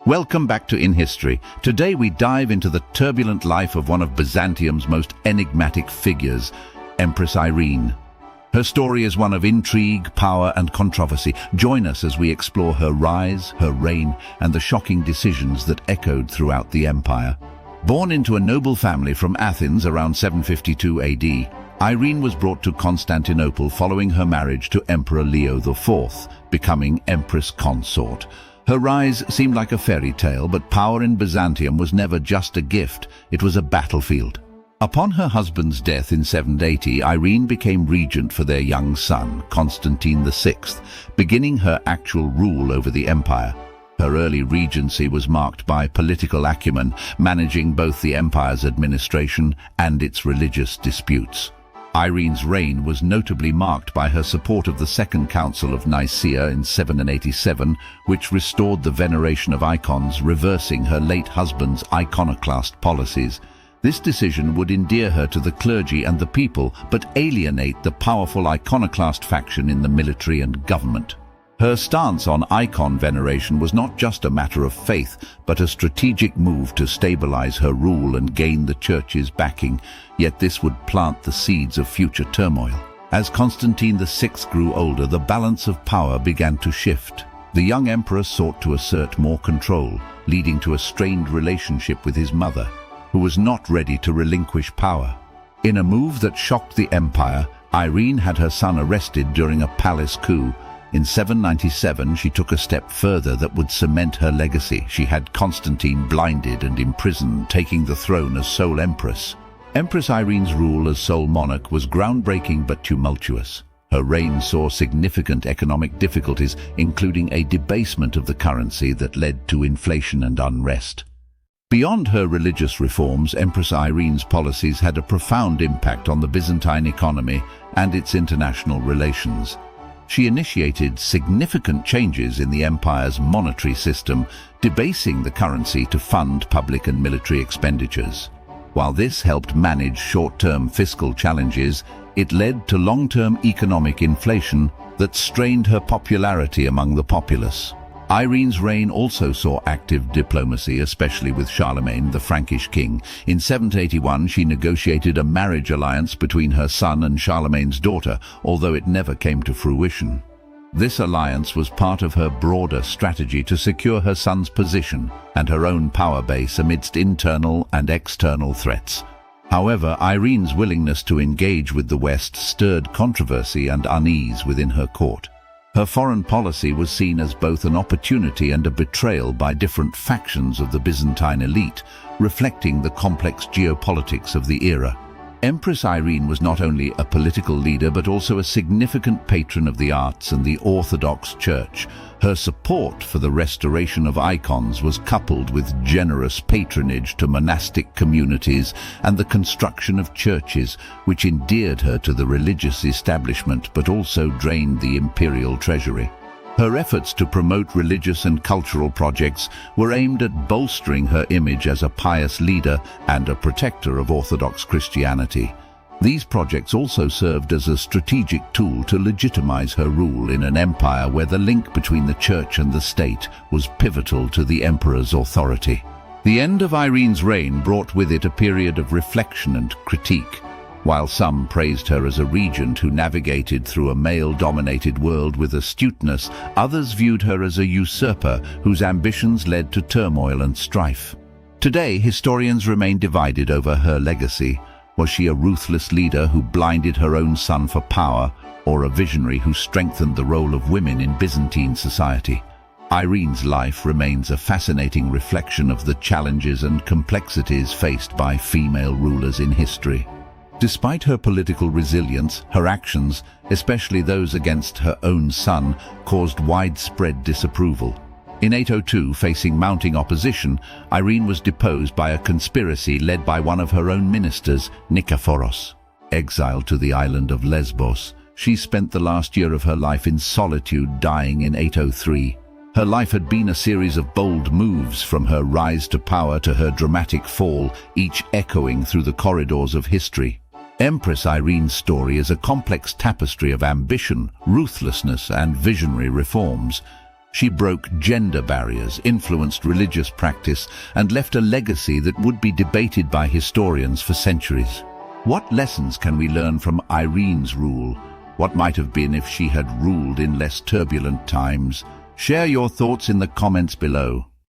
Welcome back to In History. Today we dive into the turbulent life of one of Byzantium's most enigmatic figures, Empress Irene. Her story is one of intrigue, power and controversy. Join us as we explore her rise, her reign, and the shocking decisions that echoed throughout the empire. Born into a noble family from Athens around 752 AD, Irene was brought to Constantinople following her marriage to Emperor Leo IV, becoming Empress Consort. Her rise seemed like a fairy tale, but power in Byzantium was never just a gift, it was a battlefield. Upon her husband's death in 780, Irene became regent for their young son, Constantine VI, beginning her actual rule over the empire. Her early regency was marked by political acumen, managing both the empire's administration and its religious disputes. Irene's reign was notably marked by her support of the Second Council of Nicaea in 787, which restored the veneration of icons, reversing her late husband's iconoclast policies. This decision would endear her to the clergy and the people, but alienate the powerful iconoclast faction in the military and government. Her stance on icon veneration was not just a matter of faith, but a strategic move to stabilize her rule and gain the church's backing, yet this would plant the seeds of future turmoil. As Constantine VI grew older, the balance of power began to shift. The young emperor sought to assert more control, leading to a strained relationship with his mother, who was not ready to relinquish power. In a move that shocked the empire, Irene had her son arrested during a palace coup. In 797, she took a step further that would cement her legacy. She had Constantine blinded and imprisoned, taking the throne as sole empress. Empress Irene's rule as sole monarch was groundbreaking but tumultuous. Her reign saw significant economic difficulties, including a debasement of the currency that led to inflation and unrest. Beyond her religious reforms, Empress Irene's policies had a profound impact on the Byzantine economy and its international relations. She initiated significant changes in the empire's monetary system, debasing the currency to fund public and military expenditures. While this helped manage short-term fiscal challenges, it led to long-term economic inflation that strained her popularity among the populace. Irene's reign also saw active diplomacy, especially with Charlemagne, the Frankish king. In 781, she negotiated a marriage alliance between her son and Charlemagne's daughter, although it never came to fruition. This alliance was part of her broader strategy to secure her son's position and her own power base amidst internal and external threats. However, Irene's willingness to engage with the West stirred controversy and unease within her court. Her foreign policy was seen as both an opportunity and a betrayal by different factions of the Byzantine elite, reflecting the complex geopolitics of the era. Empress Irene was not only a political leader but also a significant patron of the arts and the Orthodox Church. Her support for the restoration of icons was coupled with generous patronage to monastic communities and the construction of churches, which endeared her to the religious establishment but also drained the imperial treasury. Her efforts to promote religious and cultural projects were aimed at bolstering her image as a pious leader and a protector of Orthodox Christianity. These projects also served as a strategic tool to legitimize her rule in an empire where the link between the church and the state was pivotal to the emperor's authority. The end of Irene's reign brought with it a period of reflection and critique. While some praised her as a regent who navigated through a male-dominated world with astuteness, others viewed her as a usurper whose ambitions led to turmoil and strife. Today, historians remain divided over her legacy. Was she a ruthless leader who blinded her own son for power, or a visionary who strengthened the role of women in Byzantine society? Irene's life remains a fascinating reflection of the challenges and complexities faced by female rulers in history. Despite her political resilience, her actions, especially those against her own son, caused widespread disapproval. In 802, facing mounting opposition, Irene was deposed by a conspiracy led by one of her own ministers, Nikephoros. Exiled to the island of Lesbos, she spent the last year of her life in solitude, dying in 803. Her life had been a series of bold moves, from her rise to power to her dramatic fall, each echoing through the corridors of history. Empress Irene's story is a complex tapestry of ambition, ruthlessness, and visionary reforms. She broke gender barriers, influenced religious practice, and left a legacy that would be debated by historians for centuries. What lessons can we learn from Irene's rule? What might have been if she had ruled in less turbulent times? Share your thoughts in the comments below.